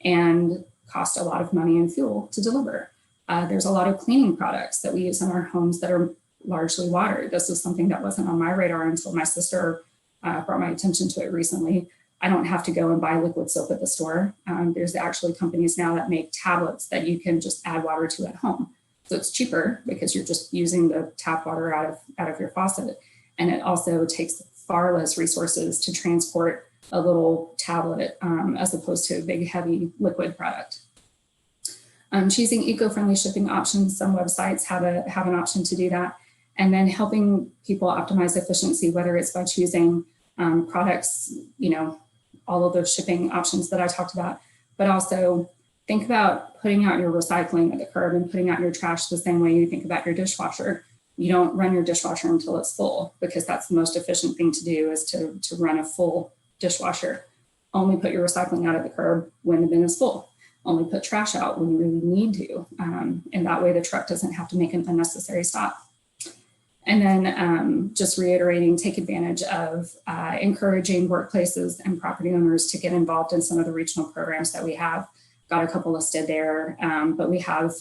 S5: and cost a lot of money and fuel to deliver. There's a lot of cleaning products that we use in our homes that are largely water. This was something that wasn't on my radar until my sister brought my attention to it recently. I don't have to go and buy liquid soap at the store. There's actually companies now that make tablets that you can just add water to at home. So it's cheaper because you're just using the tap water out of your faucet. And it also takes far less resources to transport a little tablet as opposed to a big, heavy liquid product. Choosing eco-friendly shipping options. Some websites have an option to do that. And then helping people optimize efficiency, whether it's by choosing products, you know, all of those shipping options that I talked about, but also think about putting out your recycling at the curb and putting out your trash the same way you think about your dishwasher. You don't run your dishwasher until it's full, because that's the most efficient thing to do, is to run a full dishwasher. Only put your recycling out at the curb when the bin is full. Only put trash out when you really need to. And that way the truck doesn't have to make an unnecessary stop. And then just reiterating, take advantage of encouraging workplaces and property owners to get involved in some of the regional programs that we have. Got a couple listed there, but we have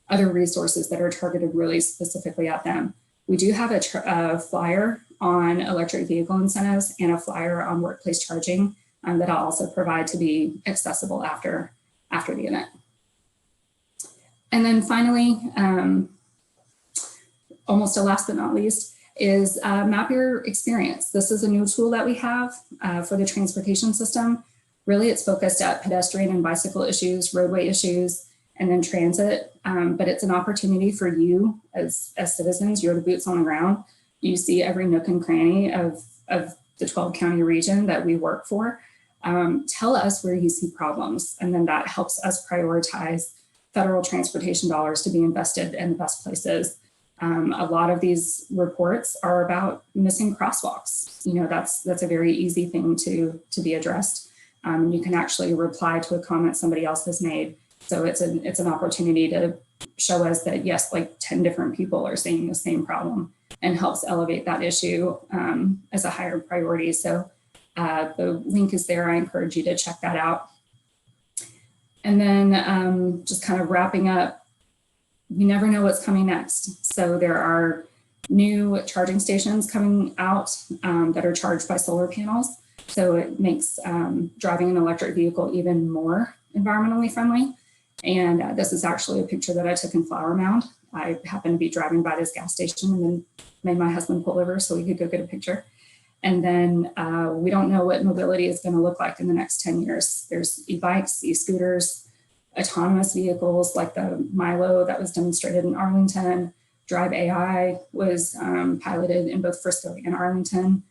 S5: other resources that are targeted really specifically at them. We do have a flyer on electric vehicle incentives and a flyer on workplace charging that I'll also provide to be accessible after the event. And then finally, almost a last but not least, is Map Your Experience. This is a new tool that we have for the transportation system. Really, it's focused at pedestrian and bicycle issues, roadway issues, and then transit. But it's an opportunity for you as citizens. You're the boots on the ground. You see every nook and cranny of the 12 county region that we work for. Tell us where you see problems, and then that helps us prioritize federal transportation dollars to be invested in the best places. A lot of these reports are about missing crosswalks. You know, that's a very easy thing to be addressed. You can actually reply to a comment somebody else has made. So it's an opportunity to show us that, yes, like 10 different people are seeing the same problem, and helps elevate that issue as a higher priority. So the link is there. I encourage you to check that out. And then just kind of wrapping up, we never know what's coming next. So there are new charging stations coming out that are charged by solar panels. So it makes driving an electric vehicle even more environmentally friendly. And this is actually a picture that I took in Flower Mound. I happened to be driving by this gas station and then made my husband pull over so we could go get a picture. And then we don't know what mobility is going to look like in the next 10 years. There's e-bikes, e-scooters, autonomous vehicles like the Milo that was demonstrated in Arlington. Drive AI was piloted in both Frisco and Arlington.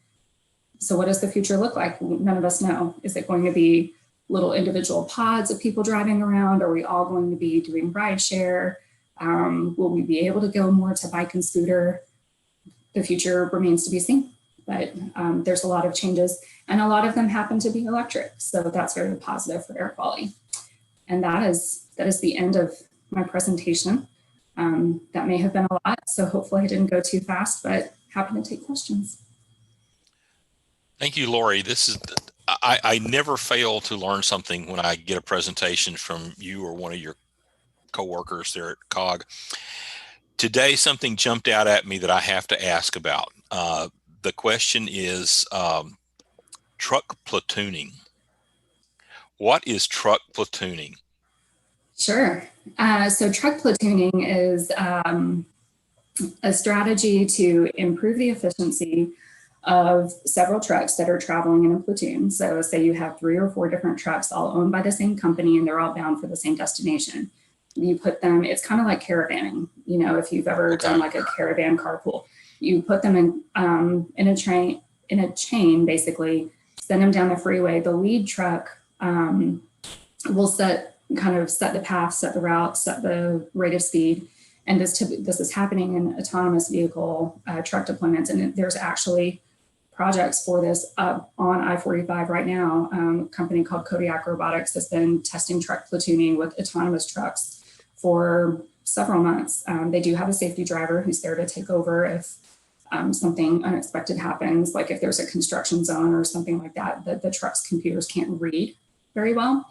S5: So what does the future look like? None of us know. Is it going to be little individual pods of people driving around? Are we all going to be doing ride share? Will we be able to go more to bike and scooter? The future remains to be seen. but there's a lot of changes, and a lot of them happen to be electric. So that's very positive for air quality. And that is the end of my presentation. That may have been a lot, so hopefully I didn't go too fast, but happy to take questions.
S4: Thank you, Lori. I never fail to learn something when I get a presentation from you or one of your coworkers there at COG. Today, something jumped out at me that I have to ask about. The question is truck platooning. What is truck platooning?
S5: Sure. So truck platooning is a strategy to improve the efficiency of several trucks that are traveling in a platoon. So say you have 3 or 4 different trucks all owned by the same company and they're all bound for the same destination. You put them, it's kind of like caravanning. You know, if you've ever done like a caravan carpool, you put them in a chain, basically, send them down the freeway. The lead truck will set the path, set the route, set the rate of speed. And this is happening in autonomous vehicle truck deployments. And there's actually projects for this on I-45 right now. A company called Kodiak Robotics has been testing truck platooning with autonomous trucks for several months. They do have a safety driver who's there to take over if something unexpected happens, like if there's a construction zone or something like that, that the truck's computers can't read very well.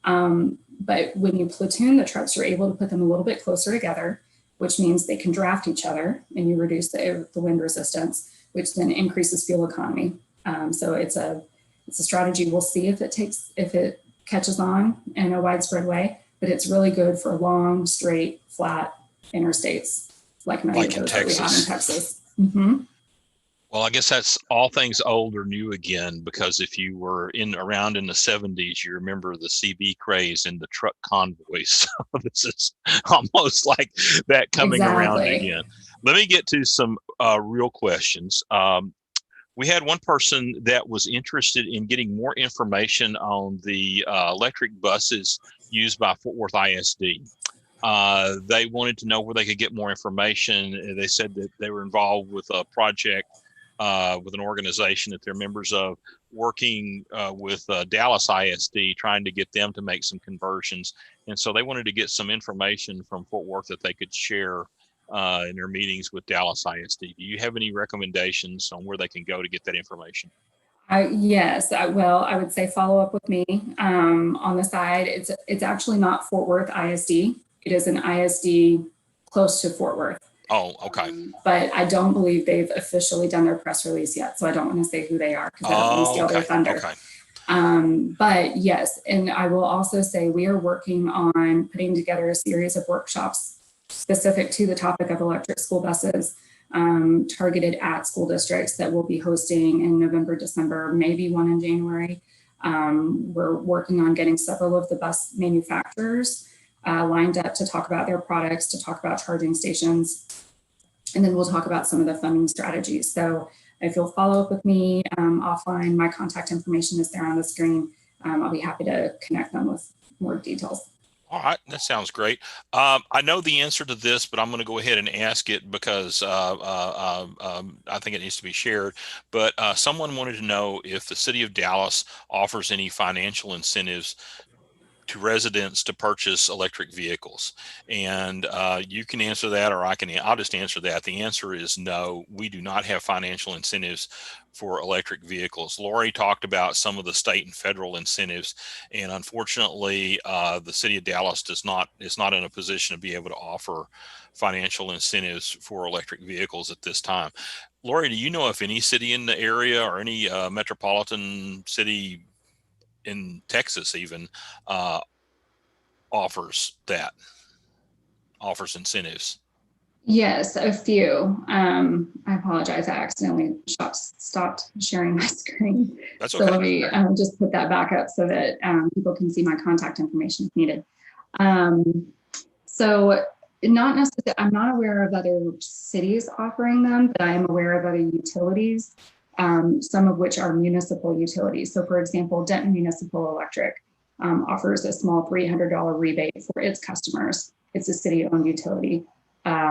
S5: But when you platoon the trucks, you're able to put them a little bit closer together, which means they can draft each other and you reduce the wind resistance, which then increases fuel economy. So it's a strategy. We'll see if it catches on in a widespread way, but it's really good for long, straight, flat interstates like many of those that we have in Texas. Mm-hmm.
S4: Well, I guess that's all things old or new again, because if you were around in the 70s, you remember the CB craze and the truck convoys. So this is almost like that coming around again. Let me get to some real questions. We had one person that was interested in getting more information on the electric buses used by Fort Worth ISD. They wanted to know where they could get more information. They said that they were involved with a project with an organization that they're members of, working with Dallas ISD, trying to get them to make some conversions. And so they wanted to get some information from Fort Worth that they could share in their meetings with Dallas ISD. Do you have any recommendations on where they can go to get that information?
S5: Yes, I would say follow up with me on the side. It's actually not Fort Worth ISD. It is an ISD close to Fort Worth.
S4: Oh, okay.
S5: But I don't believe they've officially done their press release yet, so I don't want to say who they are because I don't want to steal their thunder.
S4: Okay.
S5: But yes, and I will also say we are working on putting together a series of workshops specific to the topic of electric school buses, targeted at school districts that we'll be hosting in November, December, maybe one in January. We're working on getting several of the bus manufacturers lined up to talk about their products, to talk about charging stations, and then we'll talk about some of the funding strategies. So if you'll follow up with me offline, my contact information is there on the screen. I'll be happy to connect them with more details.
S4: All right, that sounds great. I know the answer to this, but I'm going to go ahead and ask it because I think it needs to be shared. But someone wanted to know if the city of Dallas offers any financial incentives to residents to purchase electric vehicles. And you can answer that, or I'll just answer that. The answer is no, we do not have financial incentives for electric vehicles. Lori talked about some of the state and federal incentives, and unfortunately, the city of Dallas is not in a position to be able to offer financial incentives for electric vehicles at this time. Lori, do you know if any city in the area or any metropolitan city in Texas even offers incentives?
S5: Yes, a few. I apologize. I accidentally stopped sharing my screen.
S4: That's okay.
S5: So let me just put that back up so that people can see my contact information if needed. So not necessarily, I'm not aware of other cities offering them, but I am aware of other utilities, some of which are municipal utilities. So for example, Denton Municipal Electric offers a small $300 rebate for its customers. It's a city-owned utility.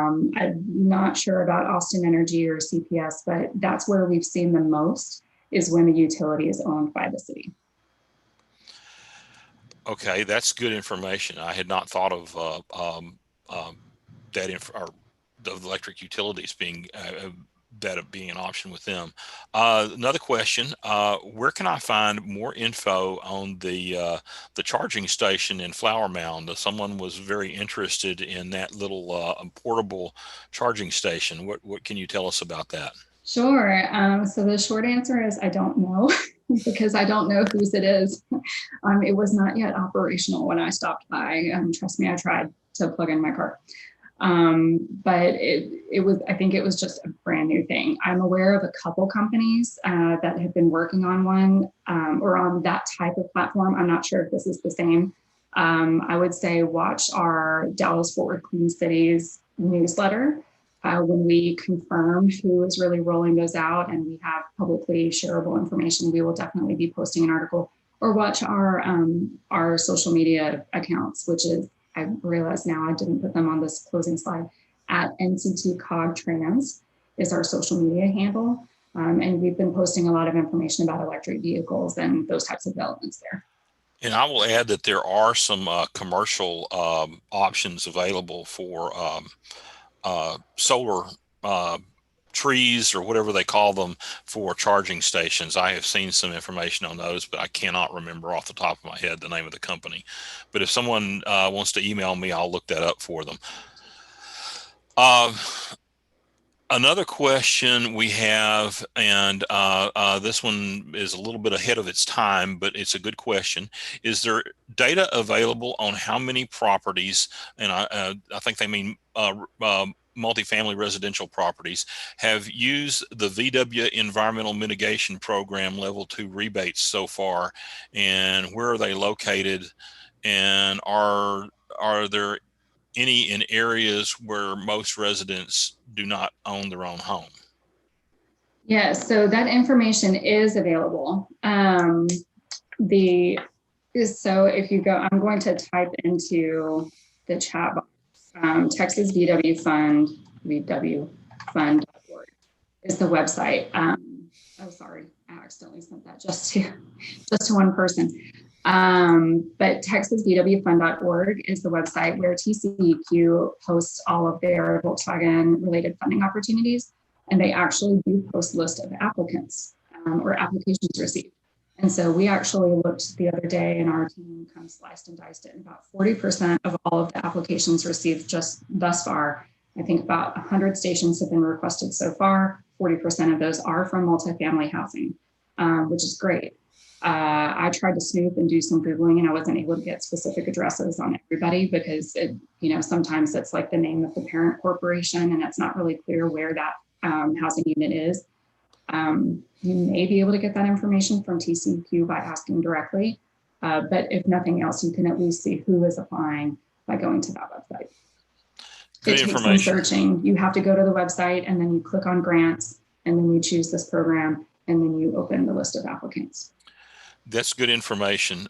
S5: I'm not sure about Austin Energy or CPS, but that's where we've seen the most, is when the utility is owned by the city.
S4: Okay, that's good information. I had not thought of or the electric utilities being that being an option with them. Another question: where can I find more info on the charging station in Flower Mound? Someone was very interested in that little portable charging station. What can you tell us about that?
S5: Sure. So the short answer is I don't know because I don't know whose it is. It was not yet operational when I stopped by. Trust me, I tried to plug in my car. But it was, I think it was just a brand new thing. I'm aware of a couple companies that have been working on one or on that type of platform. I'm not sure if this is the same. I would say watch our Dallas-Fort Worth Clean Cities newsletter. When we confirm who is really rolling those out and we have publicly shareable information, we will definitely be posting an article, or watch our social media accounts, which is, I realize now I didn't put them on this closing slide, at NCT Cog Trans is our social media handle. And we've been posting a lot of information about electric vehicles and those types of developments there.
S4: And I will add that there are some commercial options available for solar trees, or whatever they call them, for charging stations. I have seen some information on those, but I cannot remember off the top of my head the name of the company. But if someone wants to email me, I'll look that up for them. Another question we have, and this one is a little bit ahead of its time, but it's a good question. Is there data available on how many properties, and I think they mean multifamily residential properties, have used the VW Environmental Mitigation Program Level 2 rebates so far, and where are they located, and are there any in areas where most residents do not own their own home?
S5: Yes, so that information is available. So if you go, I'm going to type into the chat box, Texas VW Fund, VWFund.org is the website. Oh, sorry, I accidentally sent that just to one person. But TexasVWFund.org is the website where TCEQ posts all of their Volkswagen related funding opportunities. And they actually do post a list of applicants or applications received. And so we actually looked the other day, and our team kind of sliced and diced it. And about 40% of all of the applications received just thus far. I think about 100 stations have been requested so far. 40% of those are from multifamily housing, which is great. I tried to snoop and do some Googling, and I wasn't able to get specific addresses on everybody because sometimes it's like the name of the parent corporation and it's not really clear where that housing unit is. You may be able to get that information from TCEQ by asking directly, but if nothing else, you can at least see who is applying by going to that website.
S4: Good
S5: it takes
S4: information.
S5: some searching. You have to go to the website and then you click on grants and then you choose this program and then you open the list of applicants.
S4: That's good information.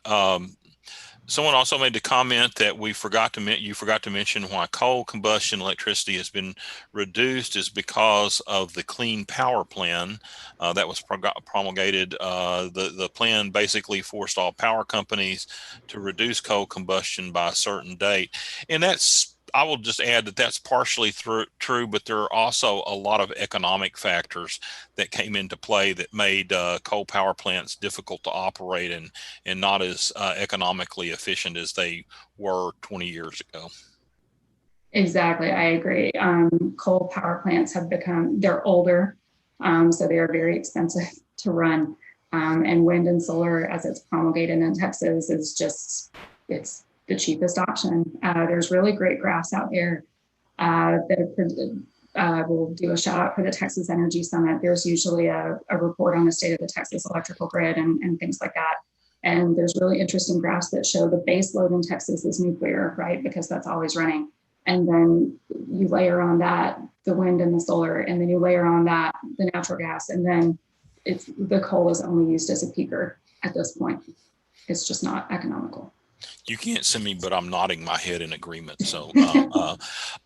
S4: Someone also made the comment that you forgot to mention why coal combustion electricity has been reduced is because of the Clean Power Plan that was promulgated. The plan basically forced all power companies to reduce coal combustion by a certain date, and I will just add that that's partially true, but there are also a lot of economic factors that came into play that made coal power plants difficult to operate and not as economically efficient as they were 20 years ago.
S5: Exactly, I agree. Coal power plants they're older, so they are very expensive to run. And wind and solar, as it's promulgated in Texas, it's the cheapest option. There's really great graphs out there that we'll do a shout out for the Texas Energy Summit. There's usually a report on the state of the Texas electrical grid and things like that. And there's really interesting graphs that show the base load in Texas is nuclear, right? Because that's always running. And then you layer on that the wind and the solar, and then you layer on that the natural gas, and then the coal is only used as a peaker at this point. It's just not economical.
S4: You can't see me, but I'm nodding my head in agreement. So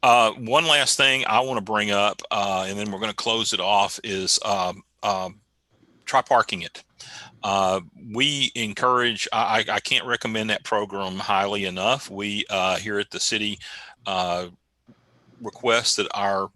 S4: one last thing I want to bring up, and then we're going to close it off, is try parking it. We encourage, I can't recommend that program highly enough. We here at the city request that our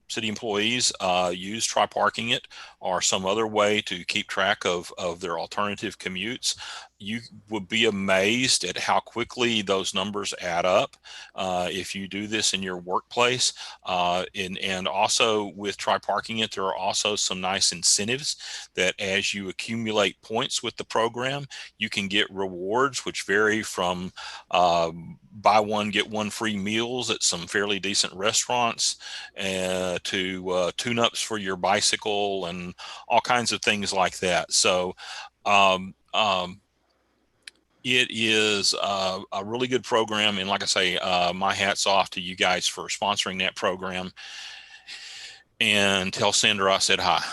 S4: city employees use Try Parking It or some other way to keep track of their alternative commutes. You would be amazed at how quickly those numbers add up if you do this in your workplace. And also with Try Parking It, there are also some nice incentives that as you accumulate points with the program, you can get rewards, which vary from buy one, get one free meals at some fairly decent restaurants to tune-ups for your bicycle and all kinds of things like that. So it is a really good program. And like I say, my hat's off to you guys for sponsoring that program. And tell Sandra I said hi.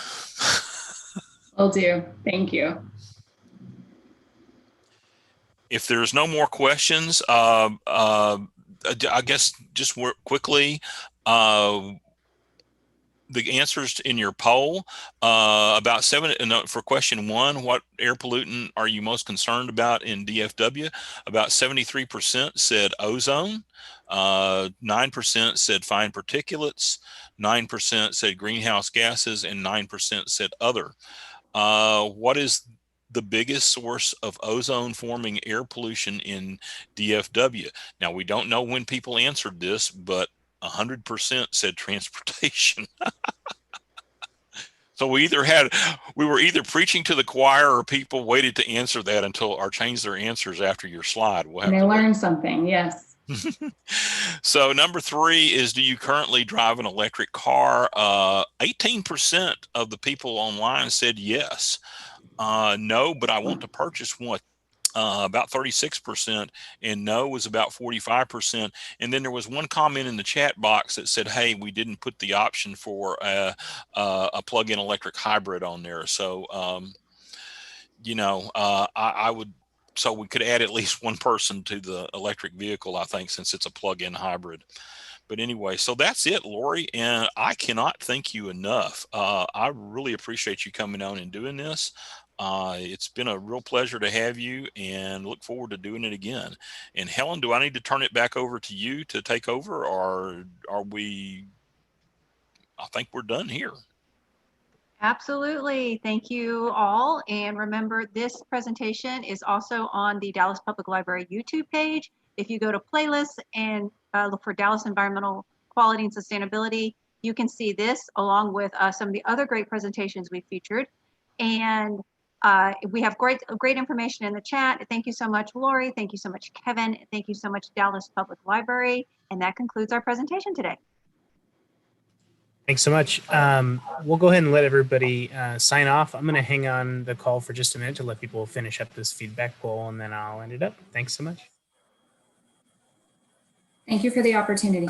S5: Will do. Thank you.
S4: If there's no more questions, I guess just quickly, the answers in your poll about for question 1, what air pollutant are you most concerned about in DFW? About 73% said ozone, 9% said fine particulates, 9% said greenhouse gases, and 9% said other. What is the biggest source of ozone forming air pollution in DFW? Now, we don't know when people answered this, but 100% said transportation. So we were either preaching to the choir or people waited to answer that until or change their answers after your slide. We'll have
S5: They
S4: to
S5: learned something, yes.
S4: So number 3 is, do you currently drive an electric car? 18% of the people online said yes. No, but I want to purchase one. About 36%, and no was about 45%. And then there was one comment in the chat box that said, hey, we didn't put the option for a plug-in electric hybrid on there. So, I would, so we could add at least one person to the electric vehicle, I think, since it's a plug-in hybrid. But anyway, so that's it, Lori, and I cannot thank you enough. I really appreciate you coming on and doing this. It's been a real pleasure to have you and look forward to doing it again. And Helen, do I need to turn it back over to you to take over, or are we, I think we're done here.
S3: Absolutely. Thank you all. And remember, this presentation is also on the Dallas Public Library YouTube page. If you go to playlists and look for Dallas Environmental Quality and Sustainability, you can see this along with some of the other great presentations we featured. And we have great information in the chat. Thank you so much, Lori. Thank you so much, Kevin. Thank you so much, Dallas Public Library. And that concludes our presentation today.
S1: Thanks so much. We'll go ahead and let everybody sign off. I'm going to hang on the call for just a minute to let people finish up this feedback poll, and then I'll end it up. Thanks so much.
S5: Thank you for the opportunity.